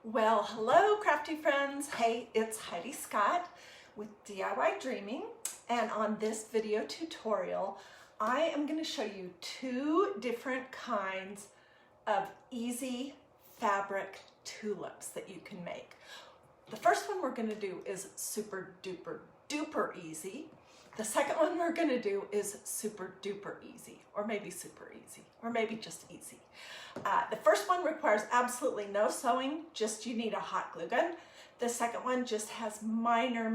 Well, hello crafty friends. Hey, it's Hiedi Scott with DiyDreaming, and on this video tutorial I am going to show you two different kinds of easy fabric tulips that you can make. The first one we're going to do is super duper easy. The second one we're going to do is super duper easy, or maybe super easy, or maybe just easy. The first one requires absolutely no sewing, just you need a hot glue gun. The second one just has minor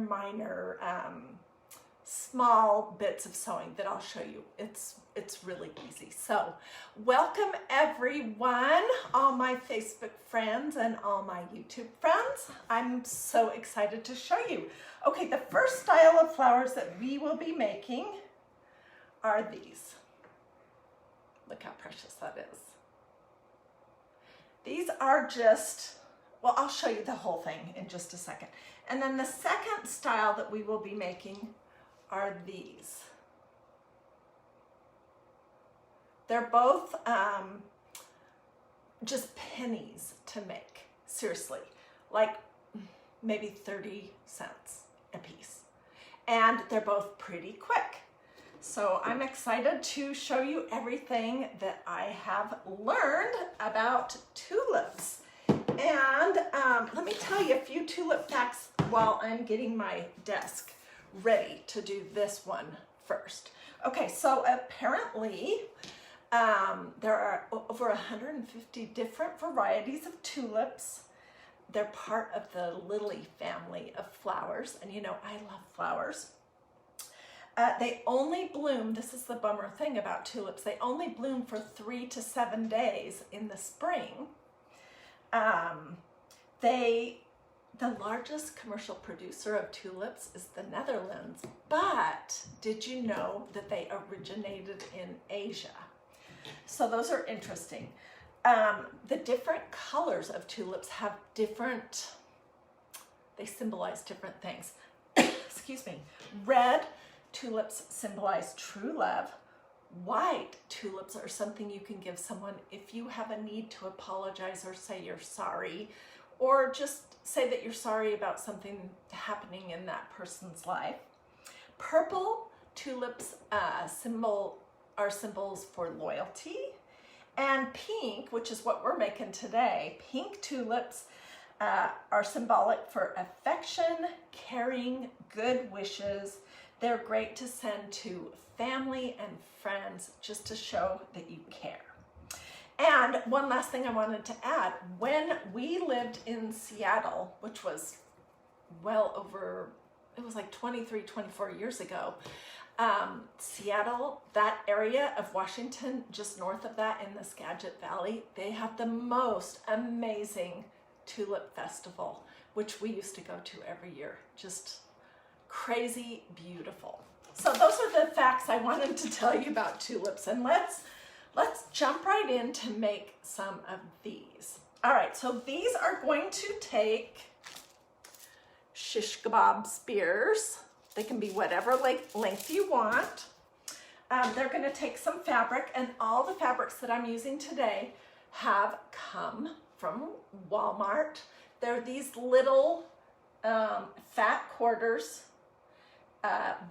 small bits of sewing that I'll show you. It's really easy. So welcome everyone, all my Facebook friends and all my YouTube friends. I'm so excited to show you. Okay, the first style of flowers that we will be making are these. Look how precious that is. These are just, well, I'll show you the whole thing in just a second. And then the second style that we will be making are these. They're both just pennies to make, seriously, like maybe 30 cents a piece. And they're both pretty quick. So I'm excited to show you everything that I have learned about tulips. And let me tell you a few tulip facts while I'm getting my desk ready to do this one first. Okay, so apparently there are over 150 different varieties of tulips. They're part of the lily family of flowers, and you know I love flowers. They only bloom, this is the bummer thing about tulips, they only bloom for 3 to 7 days in the spring. The largest commercial producer of tulips is the Netherlands, but did you know that they originated in Asia? So those are interesting. The different colors of tulips have different, they symbolize different things. Excuse me. Red tulips symbolize true love. White tulips are something you can give someone if you have a need to apologize or say you're sorry, or just say that you're sorry about something happening in that person's life. Purple tulips are symbols for loyalty. And pink, which is what we're making today, pink tulips are symbolic for affection, caring, good wishes. They're great to send to family and friends just to show that you care. And one last thing I wanted to add, when we lived in Seattle, which was well over, it was like 23, 24 years ago, Seattle, that area of Washington, just north of that in the Skagit Valley, they have the most amazing tulip festival, which we used to go to every year. Just crazy beautiful. So those are the facts I wanted to tell you about tulips, and let's jump right in to make some of these. All right, so these are going to take shish kebab spears. They can be whatever length you want. They're going to take some fabric, and all the fabrics that I'm using today have come from Walmart. They're these little fat quarters,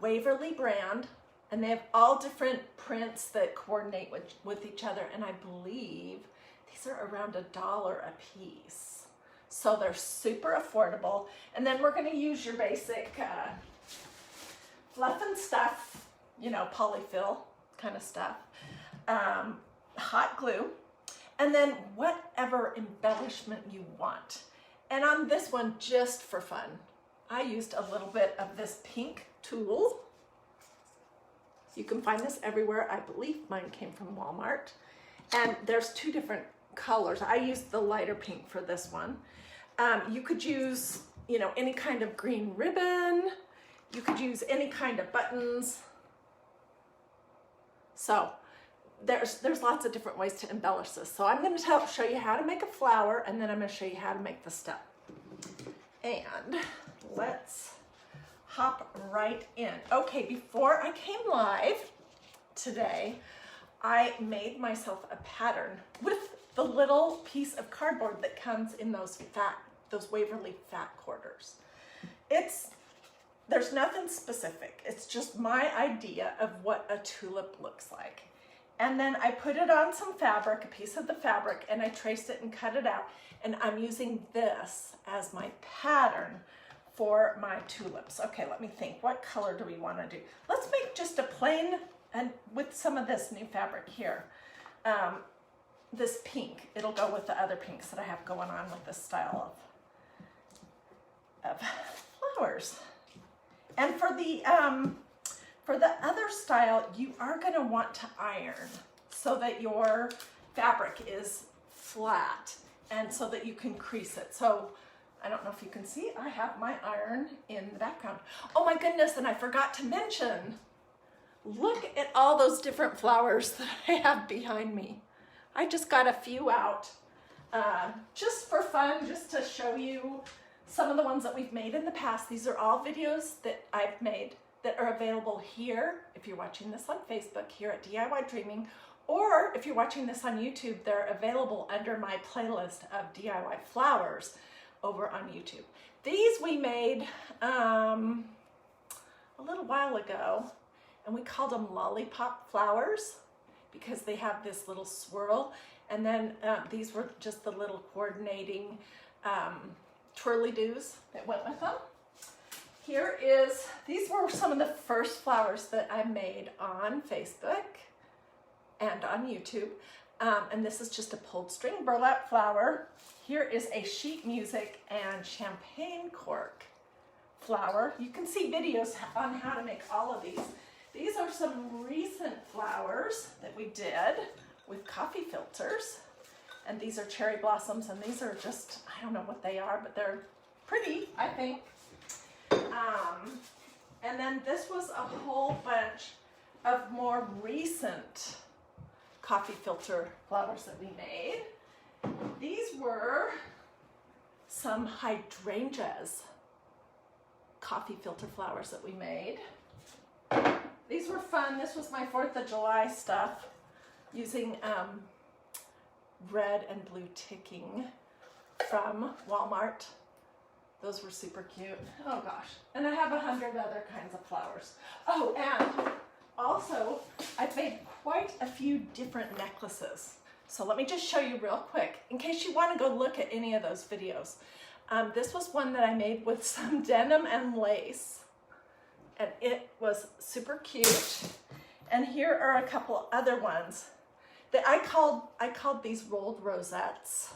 Waverly brand, and they have all different prints that coordinate with each other, and I believe these are around $1 a piece. So they're super affordable. And then we're going to use your basic fluff and stuff, you know, polyfill kind of stuff, hot glue, and then whatever embellishment you want. And on this one, just for fun, I used a little bit of this pink tulle. You can find this everywhere. I believe mine came from Walmart. And there's two different colors. I used the lighter pink for this one. You could use, you know, any kind of green ribbon. You could use any kind of buttons. So there's lots of different ways to embellish this. So I'm going to show you how to make a flower, and then I'm going to show you how to make the stem. And let's hop right in. Okay, before I came live today, I made myself a pattern with the little piece of cardboard that comes in those Waverly fat quarters. There's nothing specific. It's just my idea of what a tulip looks like. And then I put it on some fabric, a piece of the fabric, and I traced it and cut it out. And I'm using this as my pattern for my tulips. Okay, let me think. What color do we want to do? Let's make just a plain, and with some of this new fabric here. This pink. It'll go with the other pinks that I have going on with this style of flowers. And for the other style, you are going to want to iron so that your fabric is flat and so that you can crease it. So I don't know if you can see, I have my iron in the background. Oh my goodness, and I forgot to mention, look at all those different flowers that I have behind me. I just got a few out just for fun, just to show you some of the ones that we've made in the past. These are all videos that I've made that are available here. If you're watching this on Facebook, here at DiyDreaming, or if you're watching this on YouTube, they're available under my playlist of DIY flowers over on YouTube. These we made a little while ago, and we called them lollipop flowers because they have this little swirl. And then these were just the little coordinating twirly-doos that went with them. These were some of the first flowers that I made on Facebook and on YouTube. And this is just a pulled string burlap flower. Here is a sheet music and champagne cork flower. You can see videos on how to make all of these. These are some recent flowers that we did with coffee filters. And these are cherry blossoms, and these are just, I don't know what they are, but they're pretty, I think. And then this was a whole bunch of more recent coffee filter flowers that we made. These were some hydrangeas coffee filter flowers that we made. These were fun. This was my 4th of July stuff using red and blue ticking from Walmart. Those were super cute. Oh gosh. And I have 100 other kinds of flowers. Oh, and also I've made quite a few different necklaces. So let me just show you real quick in case you want to go look at any of those videos. This was one that I made with some denim and lace, and it was super cute. And here are a couple other ones that I called these rolled rosettes.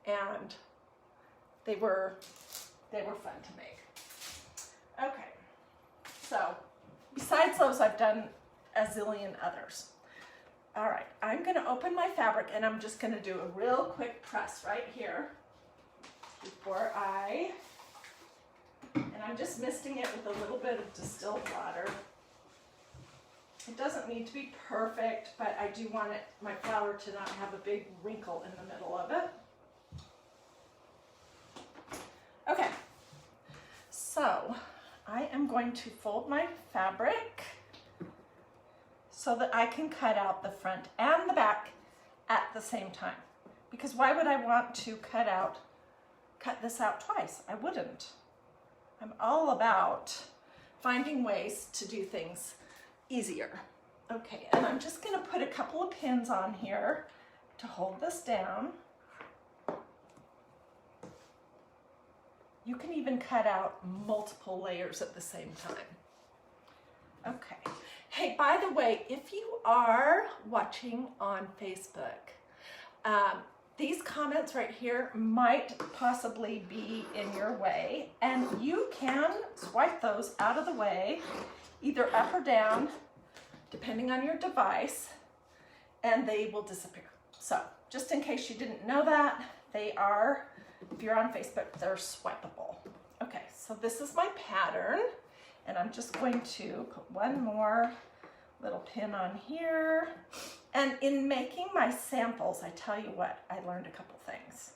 And they were fun to make. Okay, so besides those, I've done a zillion others. All right, I'm gonna open my fabric and I'm just gonna do a real quick press right here and I'm just misting it with a little bit of distilled water. It doesn't need to be perfect, but I do want my flower to not have a big wrinkle in the middle of it. Okay, so I am going to fold my fabric so that I can cut out the front and the back at the same time. Because why would I want to cut this out twice? I wouldn't. I'm all about finding ways to do things easier. Okay, and I'm just gonna put a couple of pins on here to hold this down. You can even cut out multiple layers at the same time. Okay. Hey, by the way, if you are watching on Facebook, these comments right here might possibly be in your way, and you can swipe those out of the way, either up or down, depending on your device, and they will disappear. So, just in case you didn't know that, they are, if you're on Facebook, they're swipeable. Okay, so this is my pattern, and I'm just going to put one more little pin on here. And in making my samples, I tell you what, I learned a couple things.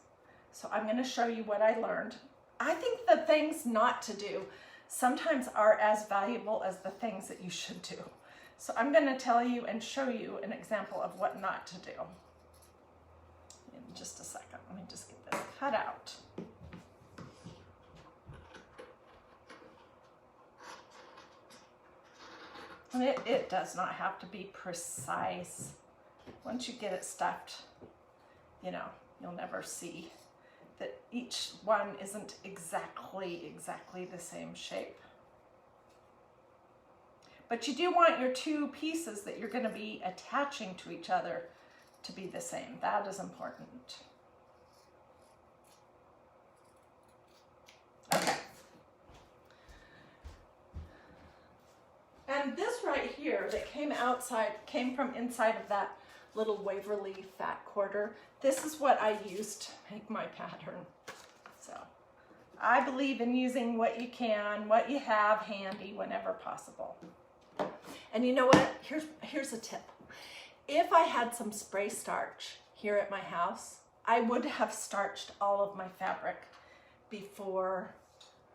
So I'm gonna show you what I learned. I think the things not to do sometimes are as valuable as the things that you should do. So I'm going to tell you and show you an example of what not to do. In just a second, let me just get this cut out. And it does not have to be precise. Once you get it stuffed, you know, you'll never see that each one isn't exactly the same shape. But you do want your two pieces that you're going to be attaching to each other to be the same. That is important. Okay. And this right here that came from inside of that little Waverly fat quarter, this is what I used to make my pattern. So I believe in using what you can, what you have handy whenever possible. And you know what? Here's a tip. If I had some spray starch here at my house, I would have starched all of my fabric before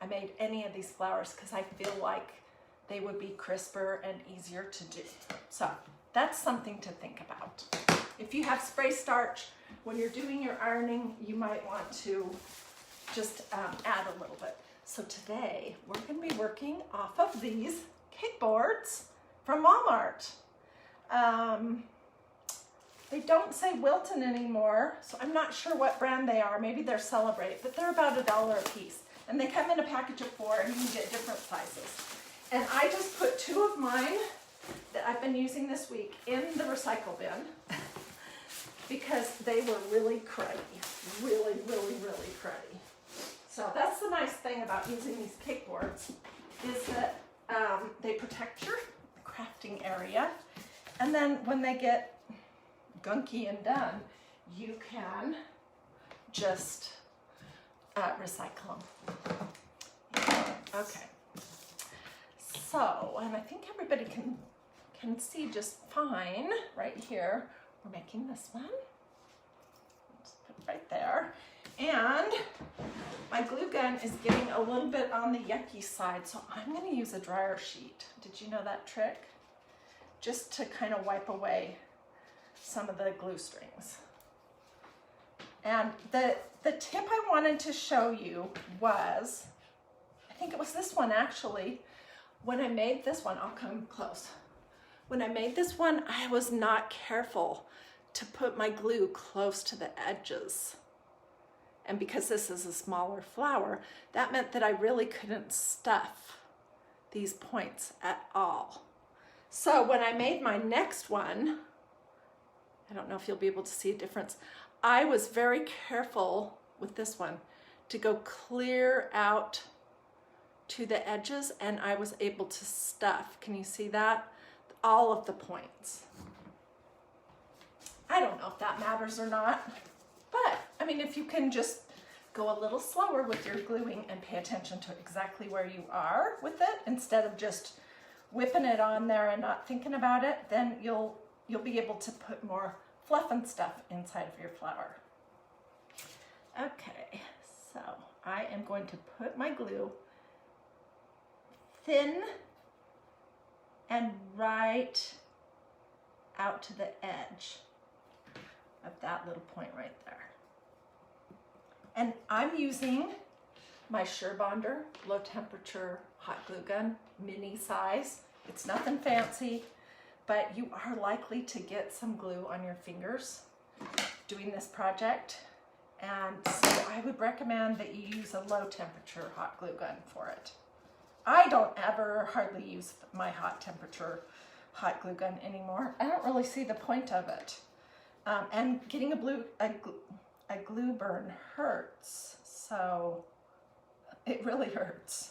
I made any of these flowers, because I feel like they would be crisper and easier to do. So that's something to think about. If you have spray starch, when you're doing your ironing, you might want to just add a little bit. So today we're going to be working off of these cake boards from Walmart. They don't say Wilton anymore, so I'm not sure what brand they are. Maybe they're Celebrate, but they're about $1 a piece. And they come in a package of 4, and you can get different sizes. And I just put 2 of mine that I've been using this week in the recycle bin because they were really cruddy, really cruddy. So that's the nice thing about using these cake boards, is that they protect your crafting area, and then when they get gunky and done, you can just recycle them. Okay. So, and I think everybody can see just fine right here. We're making this one. Just put it right there. And my glue gun is getting a little bit on the yucky side, so I'm going to use a dryer sheet. Did you know that trick? Just to kind of wipe away some of the glue strings. And the tip I wanted to show you was, I think it was this one actually. When I made this one, I'll come close. When I made this one, I was not careful to put my glue close to the edges. And because this is a smaller flower, that meant that I really couldn't stuff these points at all. So when I made my next one, I don't know if you'll be able to see a difference, I was very careful with this one to go clear out to the edges, and I was able to stuff, can you see that? All of the points. I don't know if that matters or not, but I mean, if you can just go a little slower with your gluing and pay attention to exactly where you are with it, instead of just whipping it on there and not thinking about it, then you'll be able to put more fluff and stuff inside of your flower. Okay, so I am going to put my glue thin and right out to the edge of that little point right there. And I'm using my SureBonder low temperature hot glue gun, mini size. It's nothing fancy, but you are likely to get some glue on your fingers doing this project. And so I would recommend that you use a low temperature hot glue gun for it. I don't ever hardly use my hot temperature hot glue gun anymore. I don't really see the point of it. And getting a glue burn hurts, so it really hurts.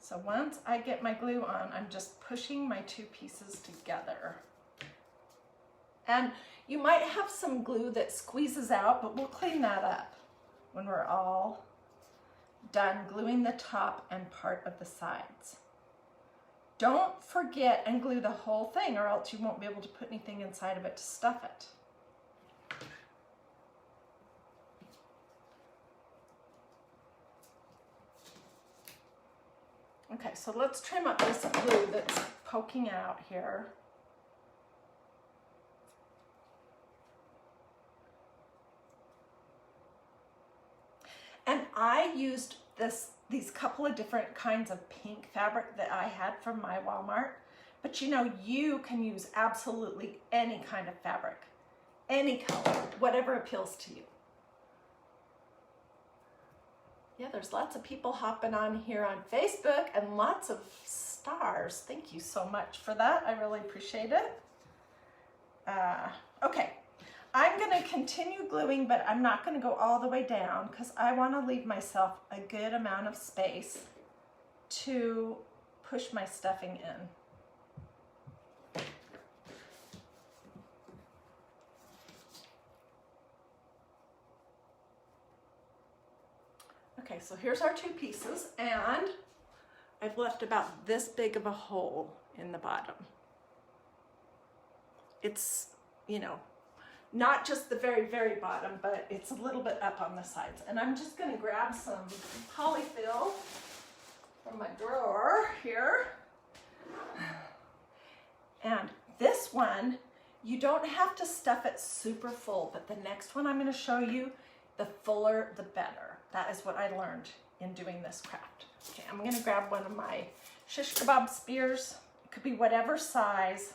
So once I get my glue on, I'm just pushing my 2 pieces together. And you might have some glue that squeezes out, but we'll clean that up when we're all done gluing the top and part of the sides. Don't forget and glue the whole thing, or else you won't be able to put anything inside of it to stuff it. Okay, so let's trim up this glue that's poking out here. And I used these couple of different kinds of pink fabric that I had from my Walmart. But you know, you can use absolutely any kind of fabric, any color, whatever appeals to you. Yeah, there's lots of people hopping on here on Facebook and lots of stars. Thank you so much for that. I really appreciate it. Okay, I'm gonna continue gluing, but I'm not gonna go all the way down because I wanna leave myself a good amount of space to push my stuffing in. Okay, so here's our two pieces, and I've left about this big of a hole in the bottom. It's, you know, not just the very, very bottom, but it's a little bit up on the sides. And I'm just gonna grab some polyfill from my drawer here. And this one, you don't have to stuff it super full, but the next one I'm gonna show you, the fuller, the better. That is what I learned in doing this craft. Okay, I'm gonna grab one of my shish kebab spears. It could be whatever size,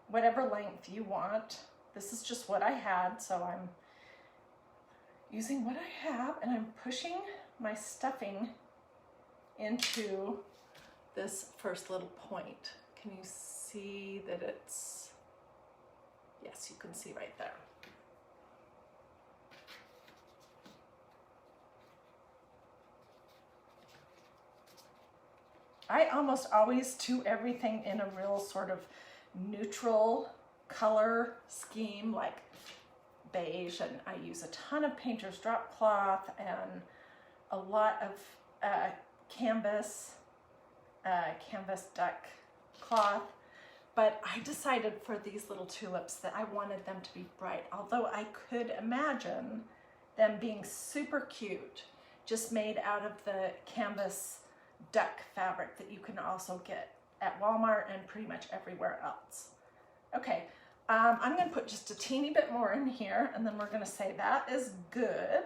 whatever length you want. This is just what I had, so I'm using what I have, and I'm pushing my stuffing into this first little point. Can you see that it's, yes, you can see right there. I almost always do everything in a real sort of neutral color scheme, like beige, and I use a ton of painter's drop cloth and a lot of canvas duck cloth. But I decided for these little tulips that I wanted them to be bright, although I could imagine them being super cute, just made out of the canvas duck fabric that you can also get at Walmart and pretty much everywhere else. Okay, I'm gonna put just a teeny bit more in here, and then we're gonna say that is good.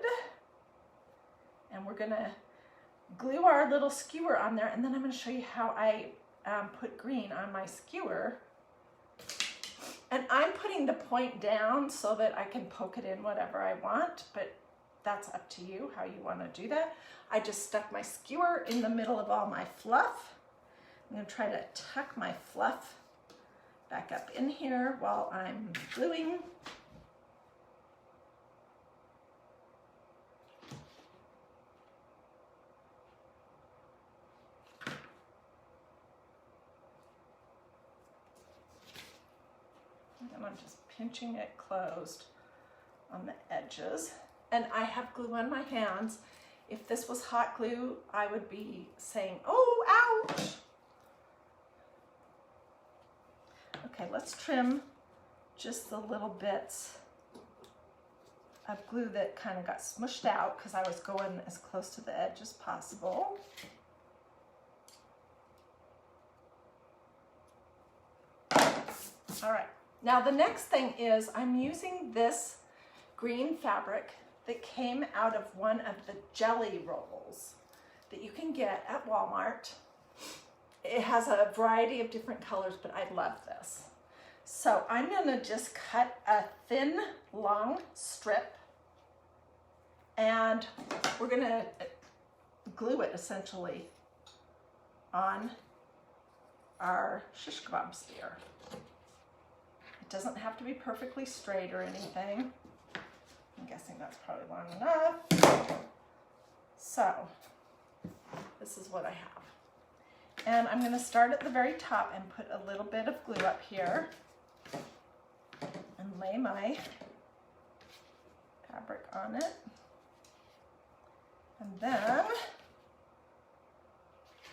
And we're gonna glue our little skewer on there, and then I'm gonna show you how I put green on my skewer. And I'm putting the point down so that I can poke it in whatever I want, but that's up to you how you want to do that. I just stuck my skewer in the middle of all my fluff. I'm going to try to tuck my fluff back up in here while I'm gluing. And I'm just pinching it closed on the edges. And I have glue on my hands. If this was hot glue, I would be saying, oh, ouch. Okay, let's trim just the little bits of glue that kind of got smushed out because I was going as close to the edge as possible. All right, now the next thing is I'm using this green fabric that came out of one of the jelly rolls that you can get at Walmart. It has a variety of different colors, but I love this. So I'm gonna just cut a thin, long strip, and we're gonna glue it essentially on our shish kebab spear. It doesn't have to be perfectly straight or anything. I'm guessing that's probably long enough. So this is what I have. And I'm gonna start at the very top and put a little bit of glue up here and lay my fabric on it. And then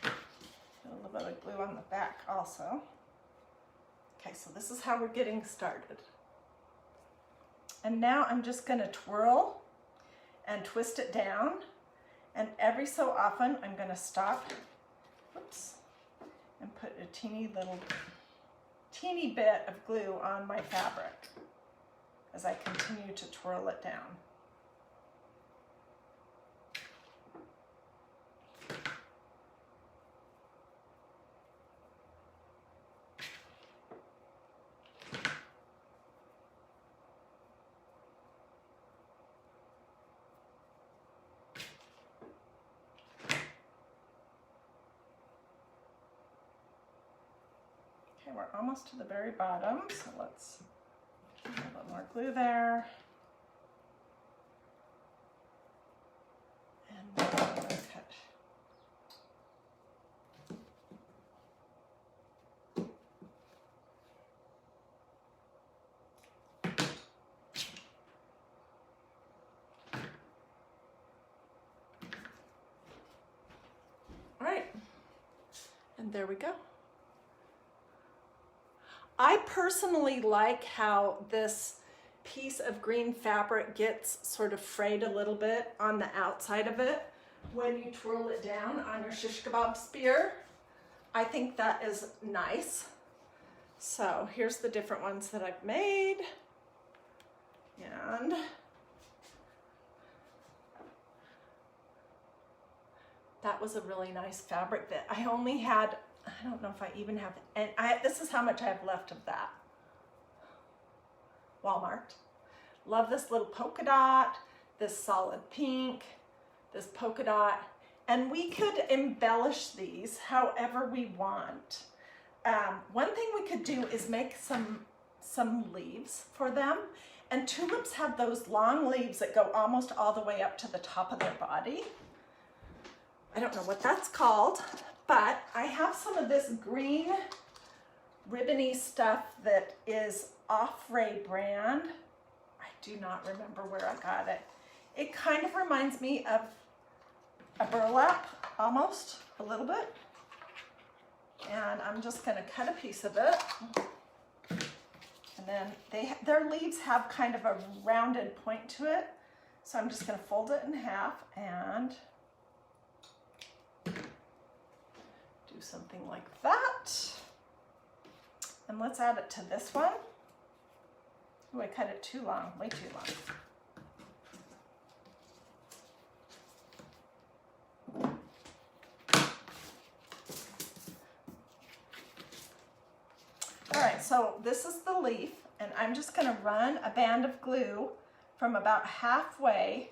put a little bit of glue on the back also. Okay, so this is how we're getting started. And now I'm just gonna twirl and twist it down, and every so often I'm gonna stop whoops, and put a teeny bit of glue on my fabric as I continue to twirl it down. Okay, we're almost to the very bottom, so let's put a little more glue there. And then we're going to cut. All right, and there we go. I personally like how this piece of green fabric gets sort of frayed a little bit on the outside of it when you twirl it down on your shish kebab spear. I think that is nice. So here's the different ones that I've made. And that was a really nice fabric that I only had, I don't know if I even have, and this is how much I have left of that. Walmart. Love this little polka dot, this solid pink, this polka dot, and we could embellish these however we want. One thing we could do is make some leaves for them, and tulips have those long leaves that go almost all the way up to the top of their body. I don't know what that's called, but I have some of this green ribbony stuff that is Offray brand. I do not remember where I got it. It kind of reminds me of a burlap, almost, a little bit. And I'm just gonna cut a piece of it. And then their leaves have kind of a rounded point to it. So I'm just gonna fold it in half and do something like that. And let's add it to this one. Oh, I cut it too long, way too long. All right, so this is the leaf, and I'm just gonna run a band of glue from about halfway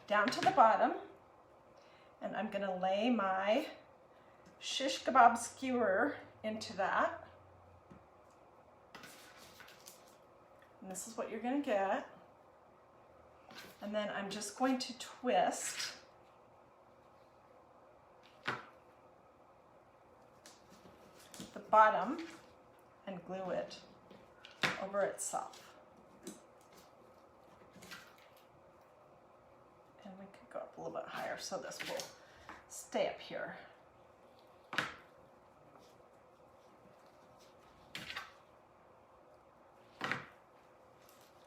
down to the bottom, and I'm gonna lay my shish kebab skewer into that. And this is what you're gonna get. And then I'm just going to twist the bottom and glue it over itself. And we could go up a little bit higher so this will stay up here.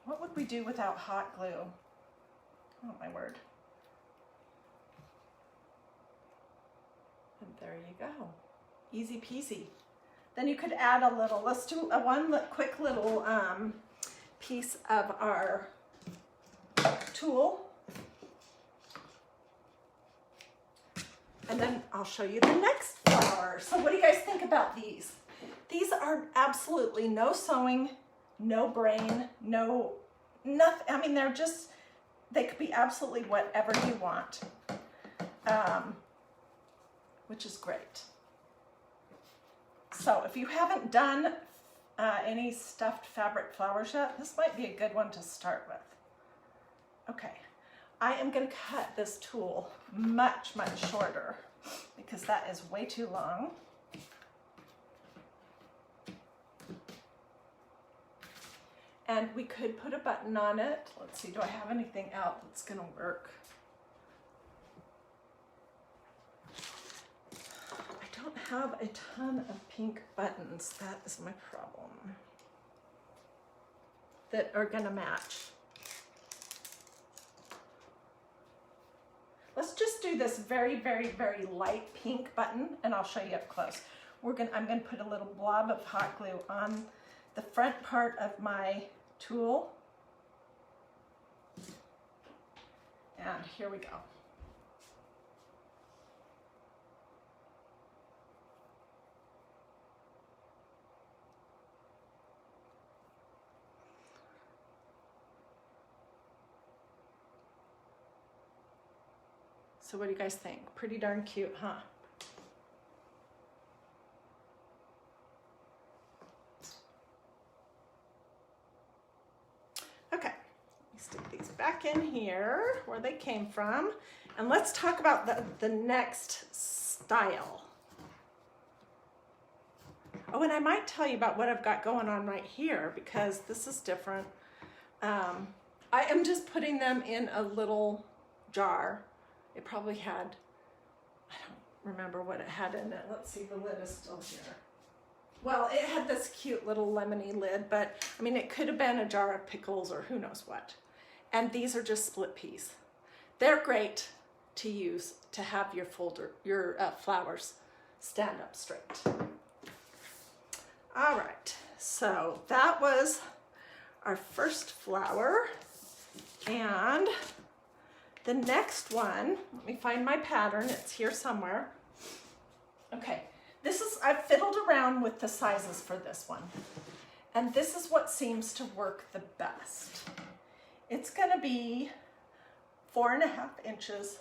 What would we do without hot glue? Oh my word. And there you go. Easy peasy. Then you could add a little, let's do one quick little piece of our tulle. And then I'll show you the next flower. So what do you guys think about these? These are absolutely no sewing, no brain, no nothing. I mean, they're just, they could be absolutely whatever you want, which is great. So if you haven't done any stuffed fabric flowers yet, this might be a good one to start with. Okay, I am going to cut this tulle much, much shorter because that is way too long. And we could put a button on it. Let's see, do I have anything out that's gonna work? I don't have a ton of pink buttons. That is my problem. That are gonna match. Let's just do this very, very, very light pink button, and I'll show you up close. I'm gonna put a little blob of hot glue on the front part of my tool. And here we go. So what do you guys think? Pretty darn cute, huh? Okay, let me stick these back in here where they came from. And let's talk about the next style. Oh, and I might tell you about what I've got going on right here because this is different. I am just putting them in a little jar. It probably had, I don't remember what it had in it. Let's see, the lid is still here. Well, it had this cute little lemony lid, but I mean, it could have been a jar of pickles or who knows what. And these are just split peas. They're great to use to have your flowers stand up straight. All right, so that was our first flower. And the next one, let me find my pattern, it's here somewhere. Okay, I've fiddled around with the sizes for this one. And this is what seems to work the best. It's gonna be 4.5 inches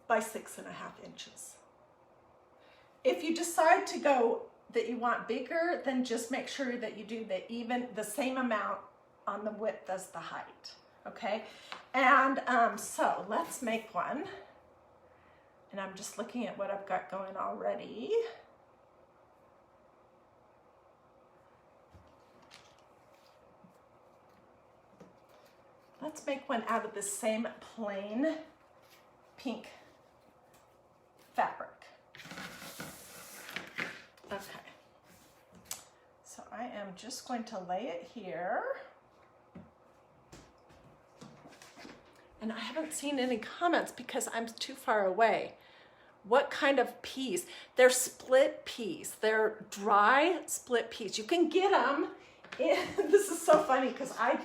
by 6.5 inches. If you decide to go that you want bigger, then just make sure that you do the same amount on the width as the height. Okay, and so let's make one. And I'm just looking at what I've got going already. Let's make one out of the same plain pink fabric. Okay, so I am just going to lay it here. And I haven't seen any comments because I'm too far away. What kind of peas? They're split peas. They're dry split peas. You can get them in, this is so funny because I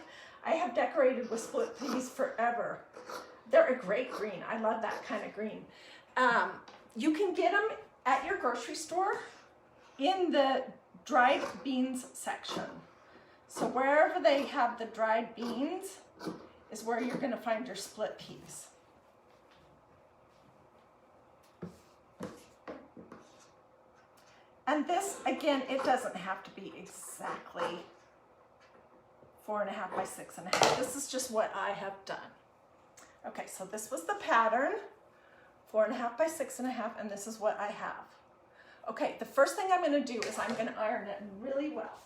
have decorated with split peas forever. They're a great green. I love that kind of green. You can get them at your grocery store in the dried beans section. So wherever they have the dried beans is where you're going to find your split peas. And this, again, it doesn't have to be exactly 4.5 by 6.5. This is just what I have done. Okay, so this was the pattern, 4.5 by 6.5, and this is what I have. Okay, the first thing I'm going to do is I'm going to iron it really well.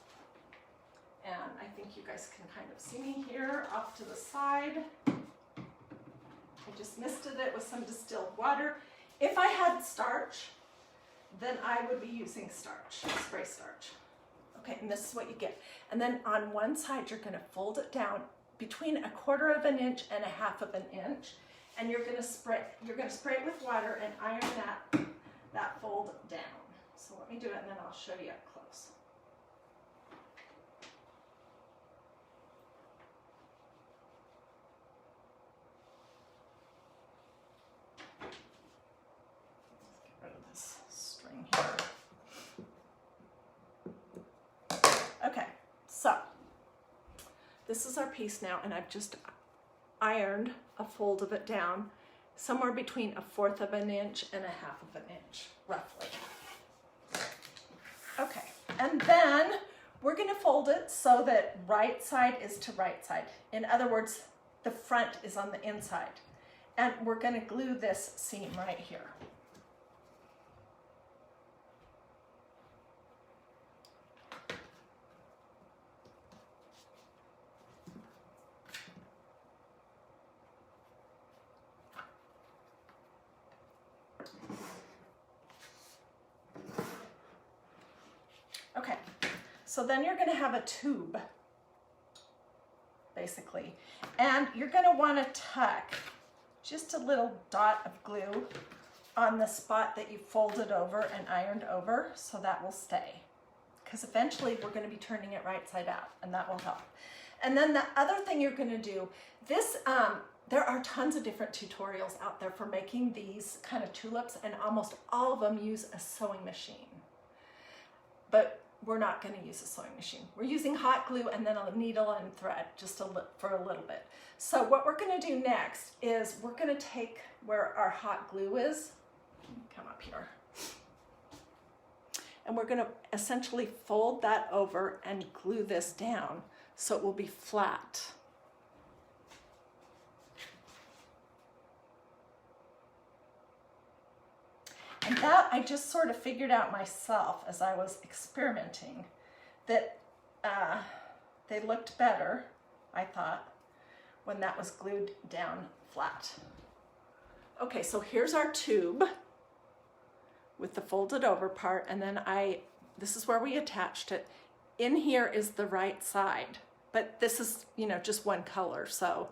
And I think you guys can kind of see me here off to the side. I just misted it with some distilled water. If I had starch, then I would be using starch, spray starch. Okay, and this is what you get. And then on one side, you're gonna fold it down between 1/4 inch and 1/2 inch. And you're gonna spray it with water and iron that fold down. So let me do it and then I'll show you up close. Okay, so this is our piece now, and I've just ironed a fold of it down somewhere between 1/4 inch and 1/2 inch, roughly. Okay, and then we're going to fold it so that right side is to right side. In other words, the front is on the inside. And we're going to glue this seam right here. Okay, so then you're going to have a tube, basically, and you're going to want to tuck just a little dot of glue on the spot that you folded over and ironed over, so that will stay. Because eventually we're going to be turning it right side out, and that will help. And then the other thing you're going to do, this, there are tons of different tutorials out there for making these kind of tulips, and almost all of them use a sewing machine. But we're not going to use a sewing machine. We're using hot glue and then a needle and thread just for a little bit. So what we're going to do next is we're going to take where our hot glue is, come up here, and we're going to essentially fold that over and glue this down so it will be flat. And that I just sort of figured out myself as I was experimenting, that they looked better, I thought, when that was glued down flat. Okay, so here's our tube with the folded over part, and then this is where we attached it. In here is the right side, but this is, you know, just one color, so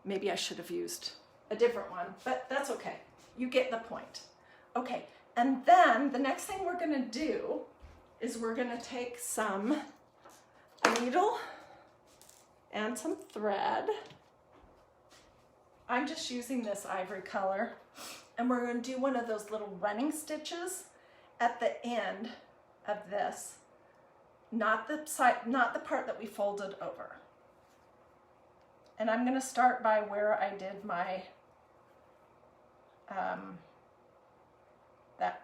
maybe I should have used a different one, but that's okay. You get the point. Okay, and then the next thing we're gonna do is we're gonna take a needle and some thread. I'm just using this ivory color, and we're gonna do one of those little running stitches at the end of this, not the part that we folded over. And I'm gonna start by where I did my,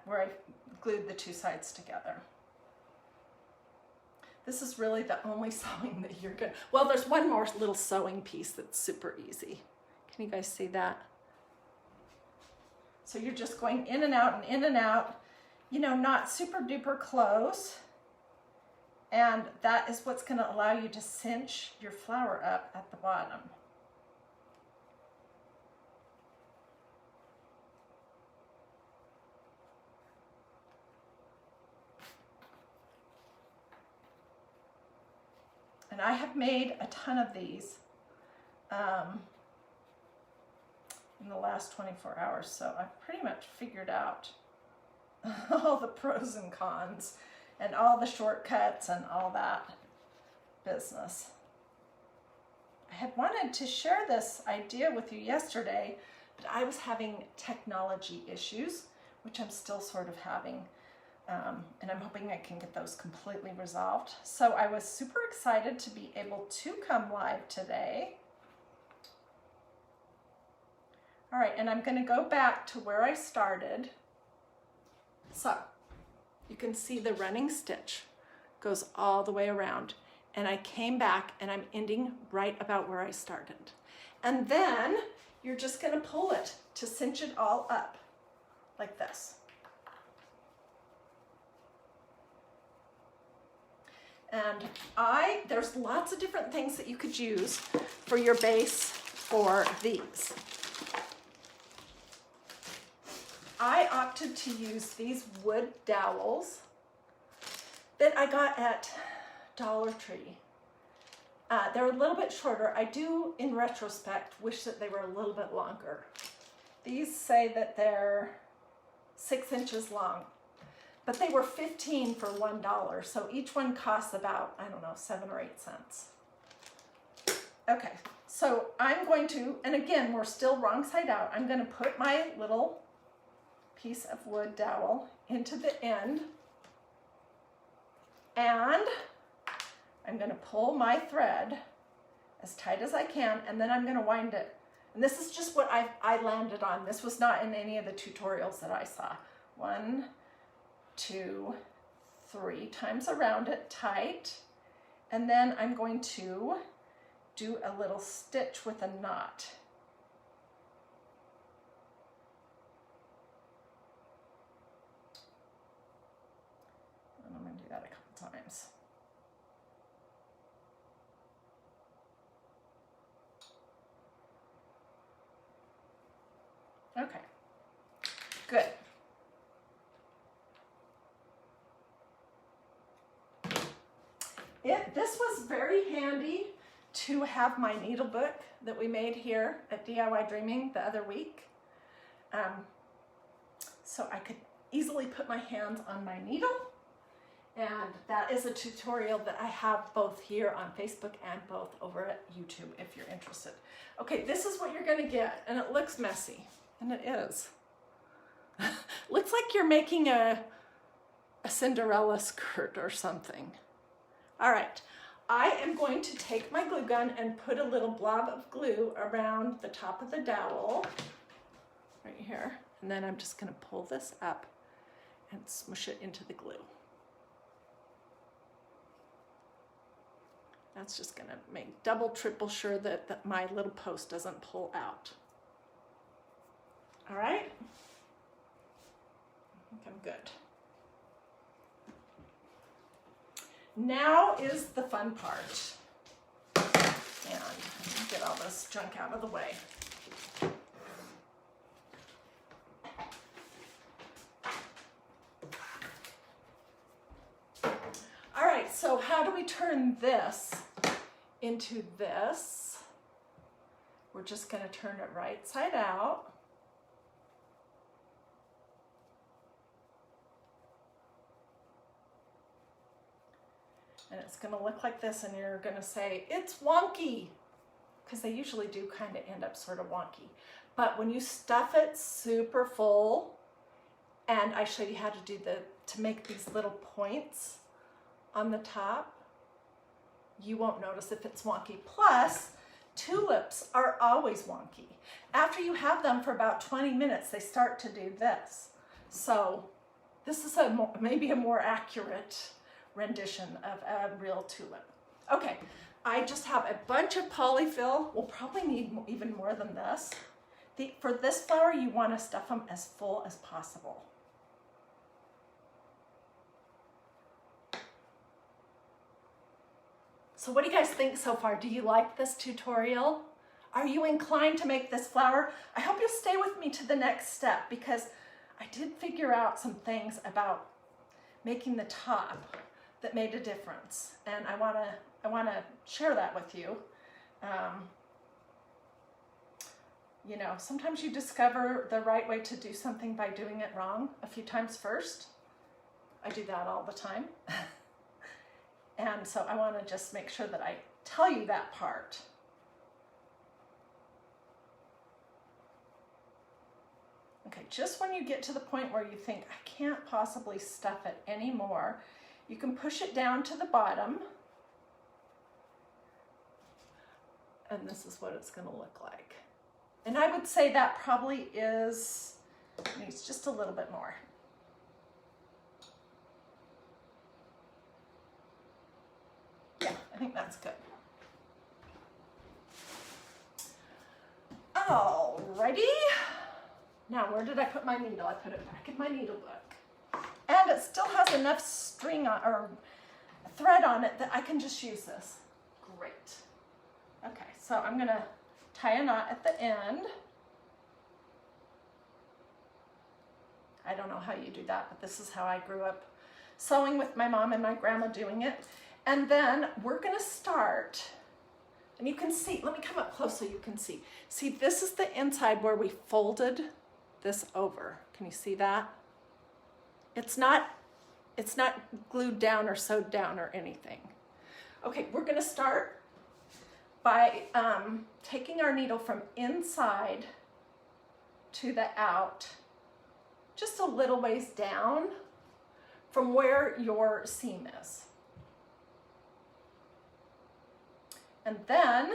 where I glued the two sides together. This is really the only sewing that you're gonna, well, there's one more little sewing piece that's super easy. Can you guys see that? So you're just going in and out and in and out, you know, not super duper close. And that is what's gonna allow you to cinch your flower up at the bottom. And I have made a ton of these in the last 24 hours, so I've pretty much figured out all the pros and cons and all the shortcuts and all that business. I had wanted to share this idea with you yesterday, but I was having technology issues, which I'm still sort of having. And I'm hoping I can get those completely resolved. So I was super excited to be able to come live today. All right, and I'm gonna go back to where I started. So you can see the running stitch goes all the way around, and I came back and I'm ending right about where I started. And then you're just gonna pull it to cinch it all up like this. And there's lots of different things that you could use for your base for these. I opted to use these wood dowels that I got at Dollar Tree. They're a little bit shorter. I do, in retrospect, wish that they were a little bit longer. These say that they're 6 inches long. But they were $15 for $1, so each one costs about, I don't know, 7 or 8 cents. Okay, so I'm going to, and again, we're still wrong side out, I'm gonna put my little piece of wood dowel into the end, and I'm gonna pull my thread as tight as I can, and then I'm gonna wind it. And this is just what I landed on. This was not in any of the tutorials that I saw. 1, 2, 3 times around it tight, and then I'm going to do a little stitch with a knot. And I'm going to do that a couple times. Okay, good. This was very handy to have my needle book that we made here at DiyDreaming the other week. So I could easily put my hands on my needle. And that is a tutorial that I have both here on Facebook and both over at YouTube if you're interested. Okay, this is what you're gonna get, and it looks messy, and it is. Looks like you're making a Cinderella skirt or something. All right, I am going to take my glue gun and put a little blob of glue around the top of the dowel, right here, and then I'm just gonna pull this up and smush it into the glue. That's just gonna make double, triple sure that my little post doesn't pull out. All right? I think I'm good. Now is the fun part. And get all this junk out of the way. All right, so how do we turn this into this? We're just going to turn it right side out. And it's going to look like this, and you're going to say, it's wonky, because they usually do kind of end up sort of wonky. But when you stuff it super full, and I show you how to make these little points on the top, you won't notice if it's wonky. Plus, tulips are always wonky. After you have them for about 20 minutes, they start to do this. So this is maybe a more accurate rendition of a real tulip. Okay, I just have a bunch of polyfill. We'll probably need even more than this. For this flower, you want to stuff them as full as possible. So what do you guys think so far? Do you like this tutorial? Are you inclined to make this flower? I hope you'll stay with me to the next step, because I did figure out some things about making the top that made a difference, and I wanna share that with you. You know, sometimes you discover the right way to do something by doing it wrong a few times first. I do that all the time. And so I want to just make sure that I tell you that part. Okay, just when you get to the point where you think, I can't possibly stuff it anymore, you can push it down to the bottom. And this is what it's going to look like. And I would say that probably needs just a little bit more. Yeah, I think that's good. Alrighty. Now, where did I put my needle? I put it back in my needle book. And it still has enough string or thread on it that I can just use this. Great. Okay, so I'm gonna tie a knot at the end. I don't know how you do that, but this is how I grew up sewing with my mom and my grandma doing it. And then we're gonna start, and you can see, let me come up close so you can see. See, this is the inside where we folded this over. Can you see that? It's not glued down or sewed down or anything. Okay, we're gonna start by taking our needle from inside to the out, just a little ways down from where your seam is. And then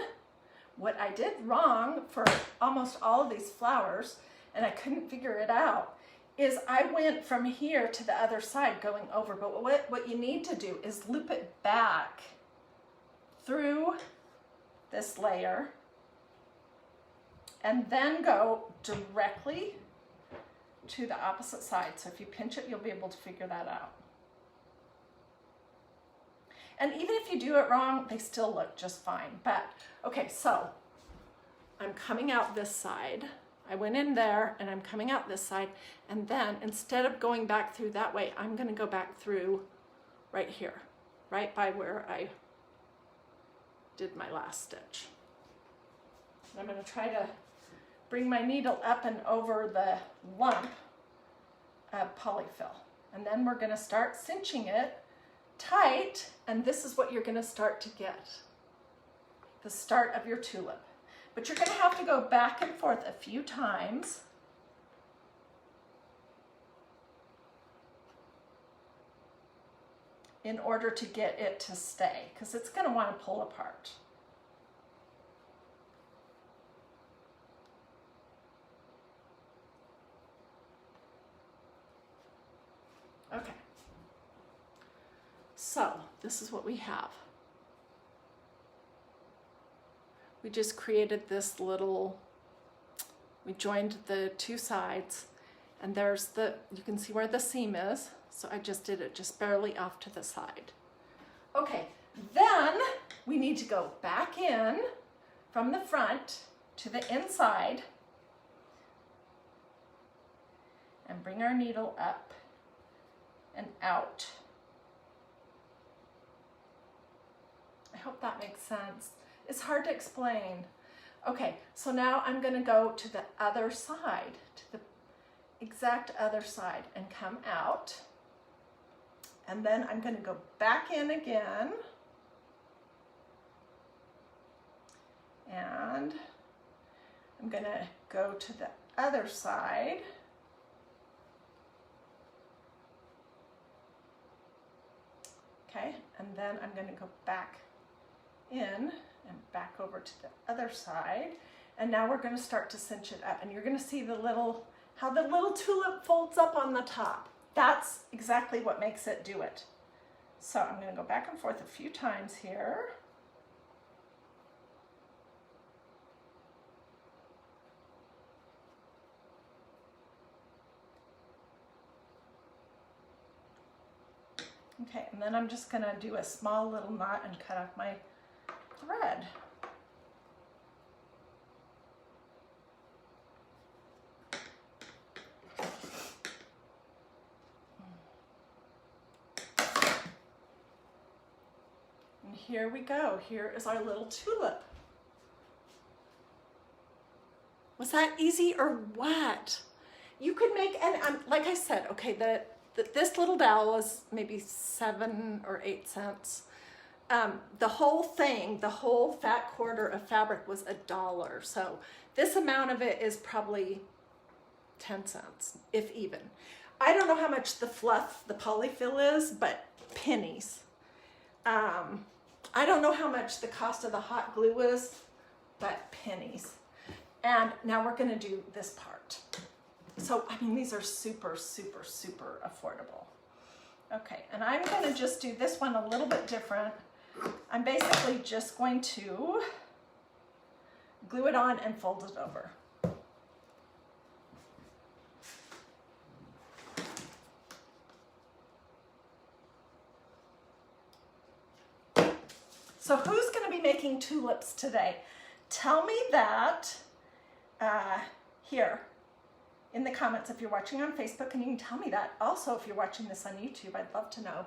what I did wrong for almost all of these flowers, and I couldn't figure it out, is I went from here to the other side going over. But what you need to do is loop it back through this layer and then go directly to the opposite side. So if you pinch it, you'll be able to figure that out. And even if you do it wrong, they still look just fine. But, okay, so I'm coming out this side. I went in there and I'm coming out this side. And then instead of going back through that way, I'm gonna go back through right here, right by where I did my last stitch. I'm going to try to bring my needle up and over the lump of polyfill. And then we're going to start cinching it tight, and this is what you're going to start to get. The start of your tulip. But you're going to have to go back and forth a few times. In order to get it to stay, because it's going to want to pull apart. Okay. So this is what we have. We just created this little, we joined the two sides, and there's the, you can see where the seam is. So I just did it just barely off to the side. Okay, then we need to go back in from the front to the inside and bring our needle up and out. I hope that makes sense. It's hard to explain. Okay, so now I'm going to go to the other side, to the exact other side, and come out. And then I'm going to go back in again. And I'm going to go to the other side. Okay, and then I'm going to go back in and back over to the other side. And now we're going to start to cinch it up. And you're going to see the little, how the little tulip folds up on the top. That's exactly what makes it do it. So I'm going to go back and forth a few times here. Okay, and then I'm just going to do a small little knot and cut off my thread. Here we go. Here is our little tulip. Was that easy or what? You could make, and like I said, okay, this little dowel was maybe 7 or 8 cents. The whole thing, the whole fat quarter of fabric was $1. So this amount of it is probably 10 cents, if even. I don't know how much the fluff, the polyfill is, but pennies. I don't know how much the cost of the hot glue is, but pennies. And now we're going to do this part. So, I mean, these are super, super, super affordable. Okay, and I'm going to just do this one a little bit different. I'm basically just going to glue it on and fold it over. So who's going to be making tulips today? Tell me that here in the comments if you're watching on Facebook, and you can tell me that also if you're watching this on YouTube. I'd love to know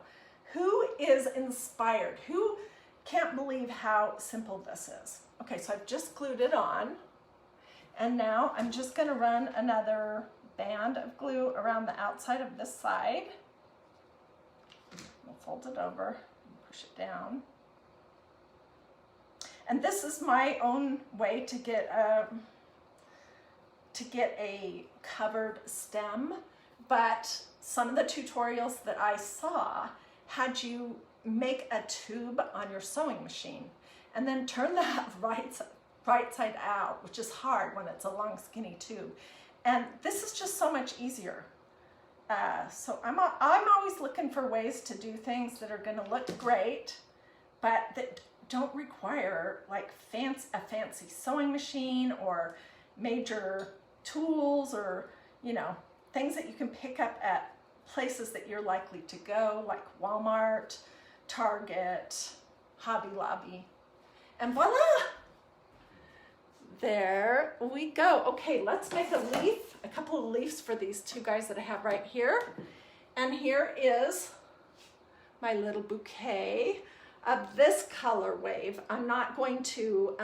who is inspired, who can't believe how simple this is. Okay, so I've just glued it on, and now I'm just going to run another band of glue around the outside of this side. We'll fold it over and push it down. And this is my own way to get a covered stem, but some of the tutorials that I saw had you make a tube on your sewing machine and then turn that right side out, which is hard when it's a long skinny tube. And this is just so much easier. So I'm always looking for ways to do things that are going to look great, but that don't require like a fancy sewing machine or major tools, or things that you can pick up at places that you're likely to go, like Walmart, Target, Hobby Lobby, and voila! There we go. Okay, let's make a couple of leaves for these two guys that I have right here. And here is my little bouquet of this color wave. I'm not going to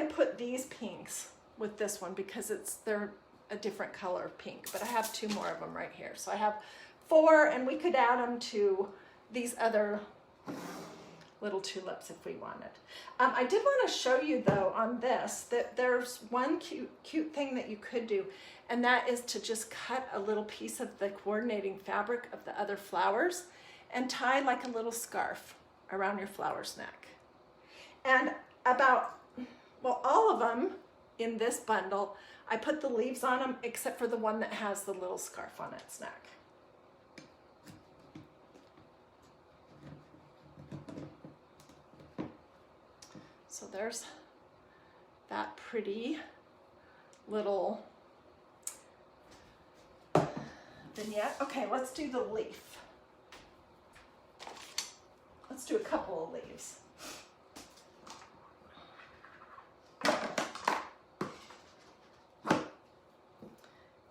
put these pinks with this one because they're a different color of pink, but I have 2 more of them right here. So I have 4, and we could add them to these other little tulips if we wanted. I did want to show you though on this that there's one cute thing that you could do, and that is to just cut a little piece of the coordinating fabric of the other flowers and tie like a little scarf around your flower's neck. And all of them in this bundle, I put the leaves on them except for the one that has the little scarf on its neck. So there's that pretty little vignette. Okay, let's do the leaf. Let's do a couple of leaves.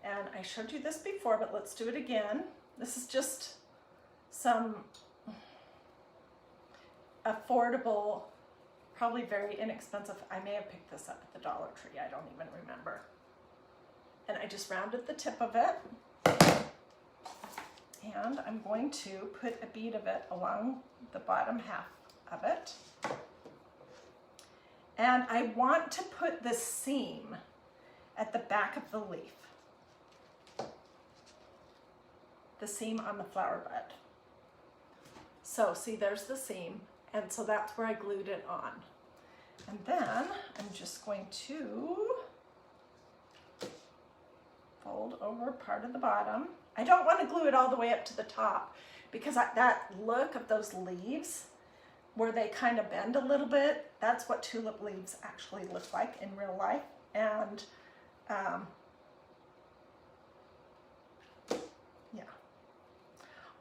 And I showed you this before, but let's do it again. This is just some affordable, probably very inexpensive. I may have picked this up at the Dollar Tree. I don't even remember. And I just rounded the tip of it. And I'm going to put a bead of it along the bottom half of it. And I want to put the seam at the back of the leaf. The seam on the flower bud. So see, there's the seam. And so that's where I glued it on. And then I'm just going to fold over part of the bottom. I don't want to glue it all the way up to the top because that look of those leaves where they kind of bend a little bit, that's what tulip leaves actually look like in real life. And yeah.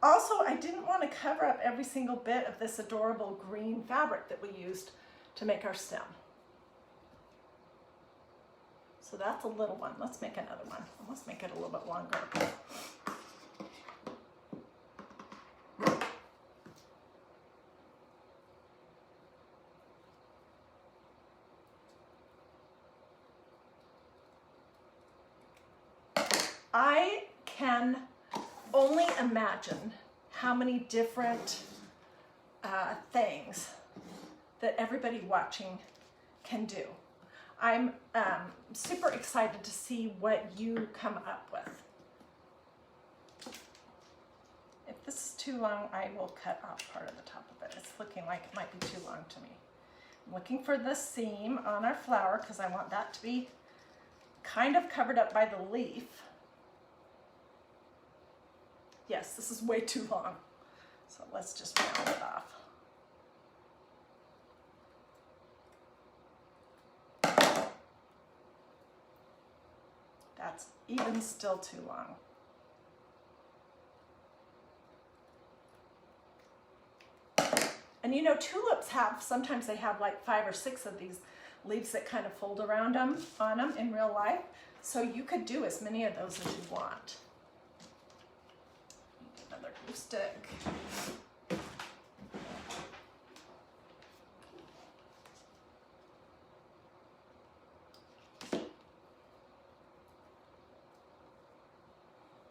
Also, I didn't want to cover up every single bit of this adorable green fabric that we used to make our stem. So that's a little one. Let's make another one. Let's make it a little bit longer. I can only imagine how many different things that everybody watching can do. I'm super excited to see what you come up with. If this is too long, I will cut off part of the top of it. It's looking like it might be too long to me. I'm looking for the seam on our flower because I want that to be kind of covered up by the leaf. Yes, this is way too long. So let's just round it off. That's even still too long. And you know, tulips sometimes they have like 5 or 6 of these leaves that kind of fold around them, on them in real life. So you could do as many of those as you want. Another glue stick.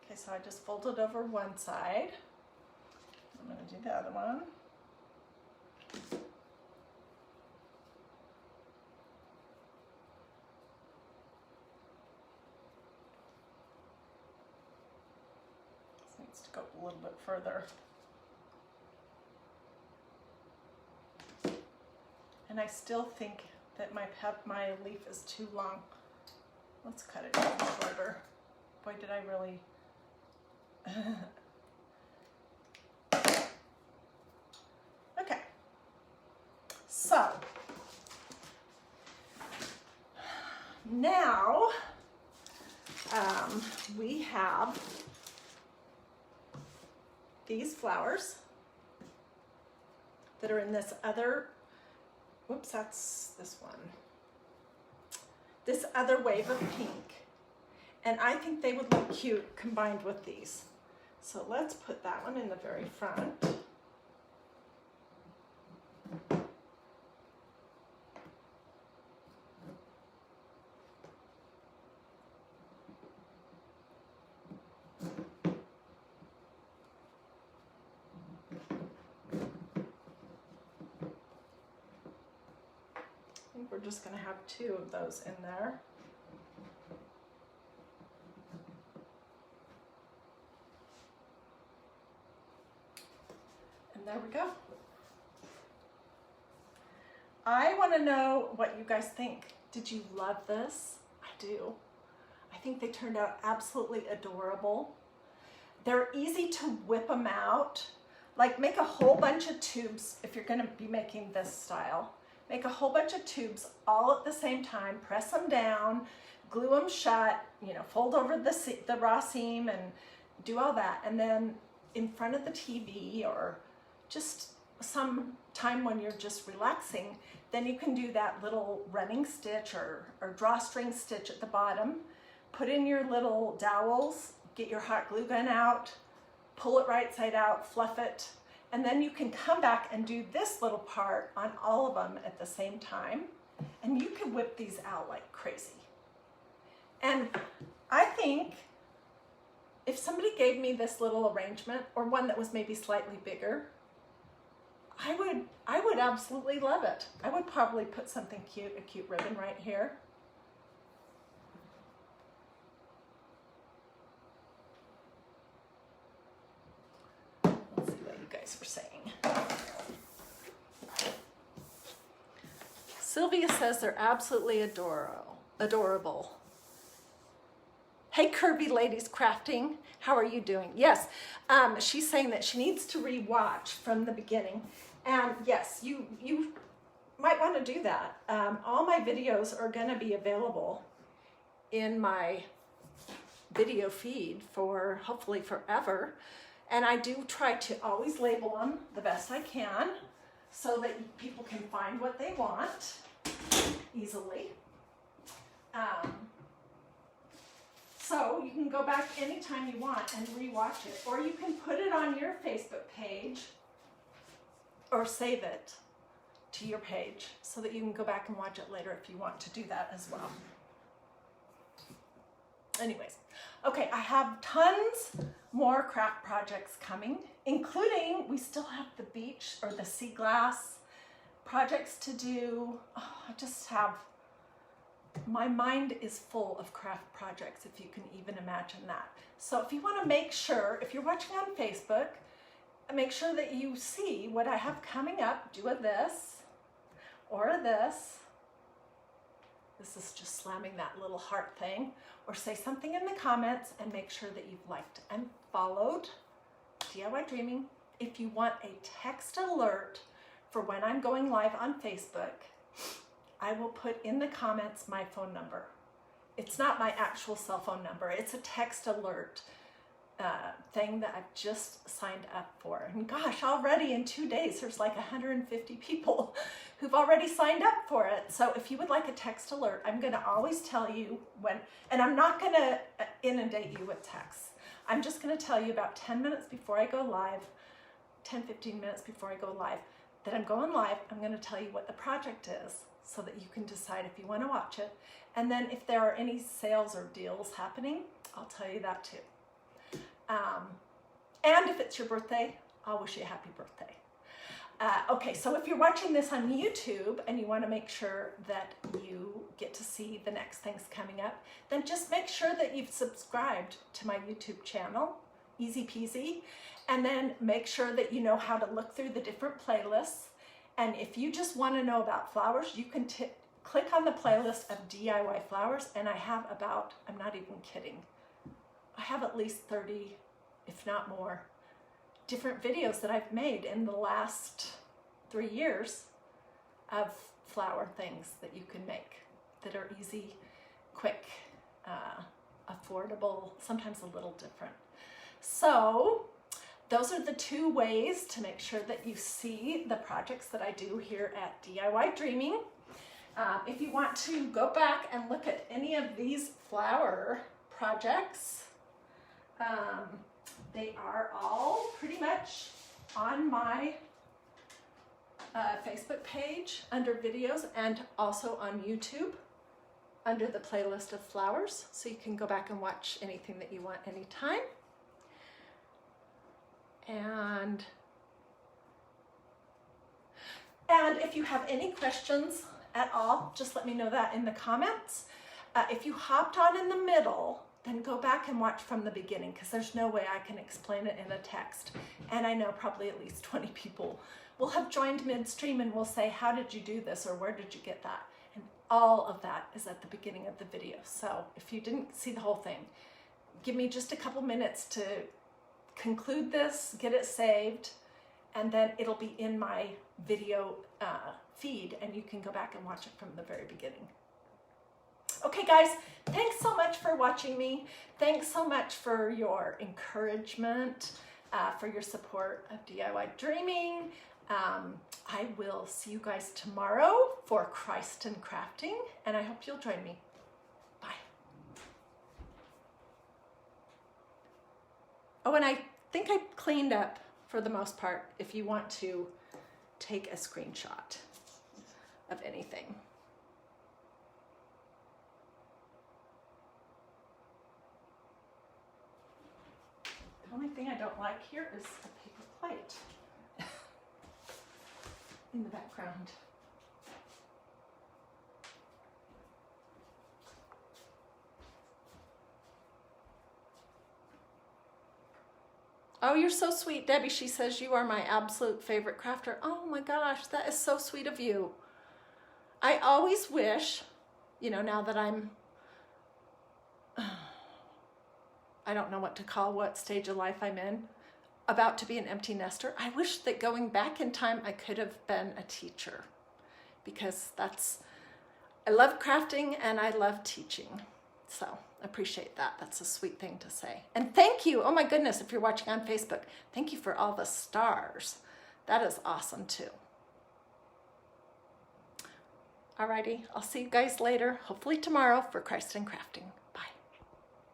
Okay, so I just folded over one side. I'm going to do the other one. This needs to go a little bit further. And I still think that my leaf is too long. Let's cut it even shorter. Boy, did I really... Okay, so now we have these flowers that are in this other, whoops, that's this one, this other wave of pink, and I think they would look cute combined with these. So let's put that one in the very front. I think we're just going to have 2 of those in there. And there we go. I want to know what you guys think. Did you love this? I do. I think they turned out absolutely adorable. They're easy to whip them out. Like, make a whole bunch of tubes if you're going to be making this style. Make a whole bunch of tubes all at the same time, press them down, glue them shut, you know, fold over the raw seam and do all that. And then in front of the TV or just some time when you're just relaxing, then you can do that little running stitch or drawstring stitch at the bottom. Put in your little dowels, get your hot glue gun out, pull it right side out, fluff it, and then you can come back and do this little part on all of them at the same time, and you can whip these out like crazy. And I think if somebody gave me this little arrangement, or one that was maybe slightly bigger, I would absolutely love it. I would probably put something cute, a cute ribbon right here. Let's see what you guys were saying. Sylvia says they're absolutely adorable. Hey, Kirby Ladies Crafting, how are you doing? Yes, she's saying that she needs to rewatch from the beginning. And yes, you might want to do that. All my videos are going to be available in my video feed for hopefully forever. And I do try to always label them the best I can so that people can find what they want easily. So you can go back anytime you want and rewatch it, or you can put it on your Facebook page or save it to your page so that you can go back and watch it later if you want to do that as well. Anyways, okay, I have tons more craft projects coming, including we still have the beach or the sea glass projects to do. Oh, I just have, my mind is full of craft projects, if you can even imagine that. So if you want to make sure, if you're watching on Facebook, make sure that you see what I have coming up. Do a this or a this. This is just slamming that little heart thing. Or say something in the comments and make sure that you've liked and followed DIY Dreaming. If you want a text alert for when I'm going live on Facebook, I will put in the comments my phone number. It's not my actual cell phone number. It's a text alert thing that I've just signed up for. And gosh, already in 2 days, there's like 150 people who've already signed up for it. So if you would like a text alert, I'm gonna always tell you when, and I'm not gonna inundate you with texts. I'm just gonna tell you about 10 minutes before I go live, 10, 15 minutes before I go live, that I'm going live. I'm gonna tell you what the project is so that you can decide if you wanna watch it. And then if there are any sales or deals happening, I'll tell you that too. And if it's your birthday, I'll wish you a happy birthday. Okay, so if you're watching this on YouTube and you want to make sure that you get to see the next things coming up, then just make sure that you've subscribed to my YouTube channel, easy peasy, and then make sure that you know how to look through the different playlists. And if you just want to know about flowers, you can click on the playlist of DIY flowers, and I have about, I'm not even kidding, I have at least 30, if not more, different videos that I've made in the last 3 years of flower things that you can make that are easy, quick, affordable, sometimes a little different. So those are the 2 ways to make sure that you see the projects that I do here at DIY Dreaming. If you want to go back and look at any of these flower projects, they are all pretty much on my Facebook page under videos and also on YouTube under the playlist of flowers. So you can go back and watch anything that you want anytime. And And if you have any questions at all, just let me know that in the comments. If you hopped on in the middle, then go back and watch from the beginning, because there's no way I can explain it in a text. And I know probably at least 20 people will have joined midstream and will say, how did you do this, or where did you get that? And all of that is at the beginning of the video. So if you didn't see the whole thing, give me just a couple minutes to conclude this, get it saved, and then it'll be in my video feed, and you can go back and watch it from the very beginning. Okay guys, thanks so much for watching me. Thanks so much for your encouragement, for your support of DIY Dreaming. I will see you guys tomorrow for Christ and Crafting, and I hope you'll join me. Bye. Oh, and I think I cleaned up for the most part if you want to take a screenshot of anything. The only thing I don't like here is a paper plate in the background. Oh, you're so sweet, Debbie. She says you are my absolute favorite crafter. Oh my gosh, that is so sweet of you. I always wish, you know, now that I'm, I don't know what to call what stage of life I'm in, about to be an empty nester. I wish that going back in time, I could have been a teacher, because I love crafting and I love teaching. So I appreciate that. That's a sweet thing to say. And thank you. Oh my goodness, if you're watching on Facebook, thank you for all the stars. That is awesome too. Alrighty, I'll see you guys later, hopefully tomorrow, for Christ and Crafting.